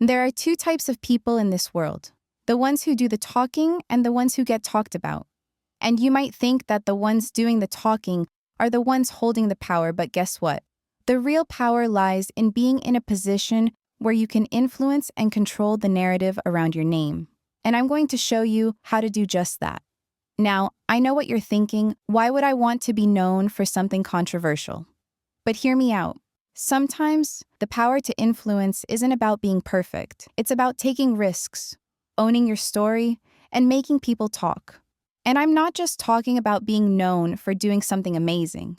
There are two types of people in this world: the ones who do the talking and the ones who get talked about. And you might think that the ones doing the talking are the ones holding the power, but guess what? The real power lies in being in a position where you can influence and control the narrative around your name. And I'm going to show you how to do just that. Now, I know what you're thinking: why would I want to be known for something controversial? But hear me out. Sometimes the power to influence isn't about being perfect. It's about taking risks, owning your story, and making people talk. And I'm not just talking about being known for doing something amazing.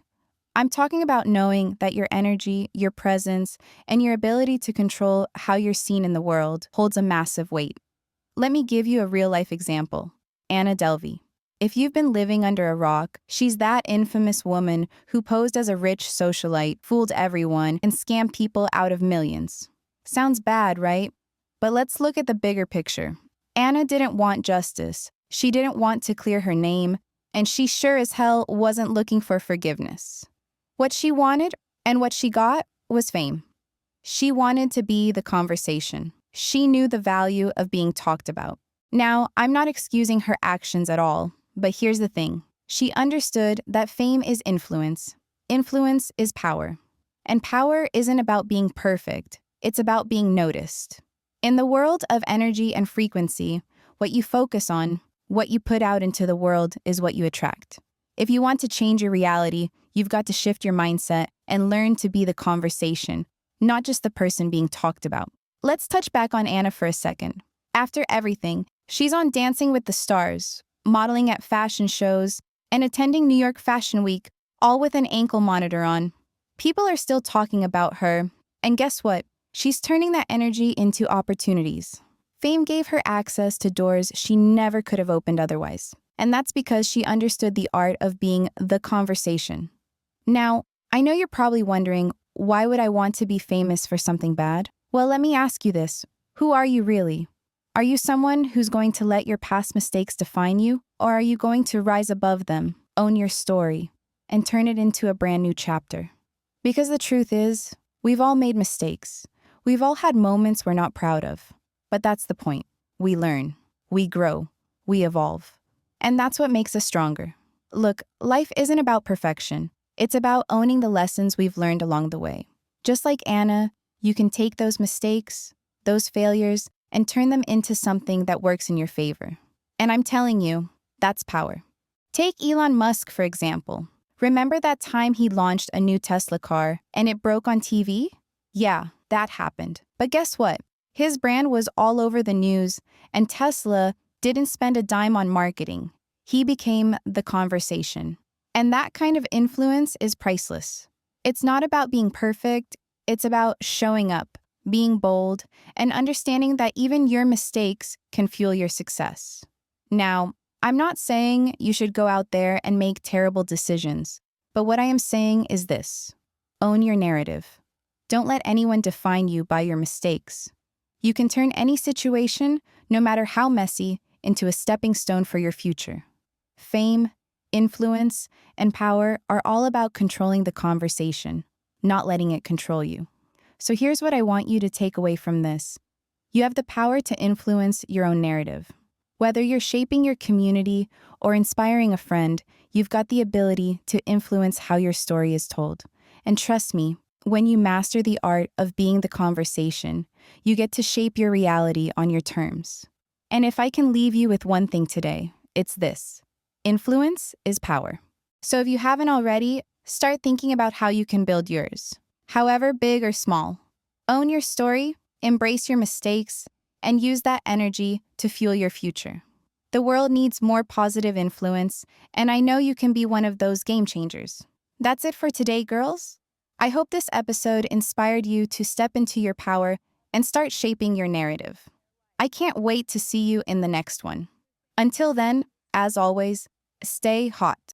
I'm talking about knowing that your energy, your presence, and your ability to control how you're seen in the world holds a massive weight. Let me give you a real-life example. Anna Delvey. If you've been living under a rock, she's that infamous woman who posed as a rich socialite, fooled everyone, and scammed people out of millions. Sounds bad, right? But let's look at the bigger picture. Anna didn't want justice. She didn't want to clear her name, and she sure as hell wasn't looking for forgiveness. What she wanted and what she got was fame. She wanted to be the conversation. She knew the value of being talked about. Now, I'm not excusing her actions at all, but here's the thing. She understood that fame is influence. Influence is power. And power isn't about being perfect. It's about being noticed. In the world of energy and frequency, what you focus on, what you put out into the world, is what you attract. If you want to change your reality, you've got to shift your mindset and learn to be the conversation, not just the person being talked about. Let's touch back on Anna for a second. After everything, she's on Dancing with the Stars, modeling at fashion shows, and attending New York Fashion Week, all with an ankle monitor on. People are still talking about her, and guess what? She's turning that energy into opportunities. Fame gave her access to doors she never could have opened otherwise. And that's because she understood the art of being the conversation. Now, I know you're probably wondering, why would I want to be famous for something bad? Well, let me ask you this. Who are you really? Are you someone who's going to let your past mistakes define you? Or are you going to rise above them, own your story, and turn it into a brand new chapter? Because the truth is, we've all made mistakes. We've all had moments we're not proud of. But that's the point. We learn, we grow, we evolve. And that's what makes us stronger. Look, life isn't about perfection. It's about owning the lessons we've learned along the way. Just like Anna, you can take those mistakes, those failures, and turn them into something that works in your favor. And I'm telling you, that's power. Take Elon Musk, for example. Remember that time he launched a new Tesla car and it broke on TV? Yeah, that happened. But guess what? His brand was all over the news, and Tesla didn't spend a dime on marketing. He became the conversation. And that kind of influence is priceless. It's not about being perfect, it's about showing up, being bold, and understanding that even your mistakes can fuel your success. Now, I'm not saying you should go out there and make terrible decisions, but what I am saying is this: own your narrative. Don't let anyone define you by your mistakes. You can turn any situation, no matter how messy, into a stepping stone for your future. Fame, influence, and power are all about controlling the conversation, not letting it control you. So here's what I want you to take away from this. You have the power to influence your own narrative. Whether you're shaping your community or inspiring a friend, you've got the ability to influence how your story is told. And trust me, when you master the art of being the conversation, you get to shape your reality on your terms. And if I can leave you with one thing today, it's this: influence is power. So if you haven't already, start thinking about how you can build yours, however big or small. Own your story, embrace your mistakes, and use that energy to fuel your future. The world needs more positive influence, and I know you can be one of those game changers. That's it for today, girls. I hope this episode inspired you to step into your power and start shaping your narrative. I can't wait to see you in the next one. Until then, as always, stay hot.